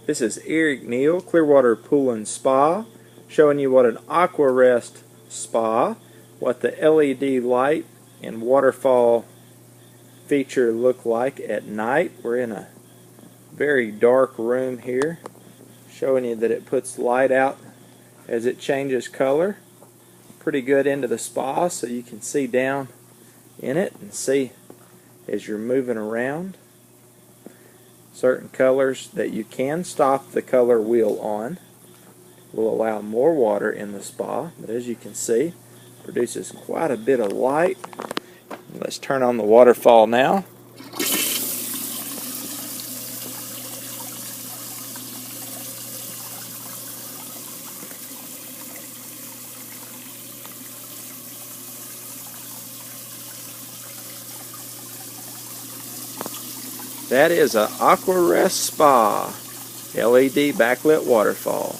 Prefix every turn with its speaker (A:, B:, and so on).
A: This is Eric Neal, Clearwater Pool and Spa, showing you what an AquaRest Spa, what the LED light and waterfall feature look like at night. We're in a very dark room here, showing you that it puts light out as it changes color. Pretty good into the spa, so you can see down in it and see as you're moving around. Certain colors that you can stop the color wheel on will allow more water in the spa, but as you can see, produces quite a bit of light. Let's turn on the waterfall now. That is an AquaRest Spa LED backlit waterfall.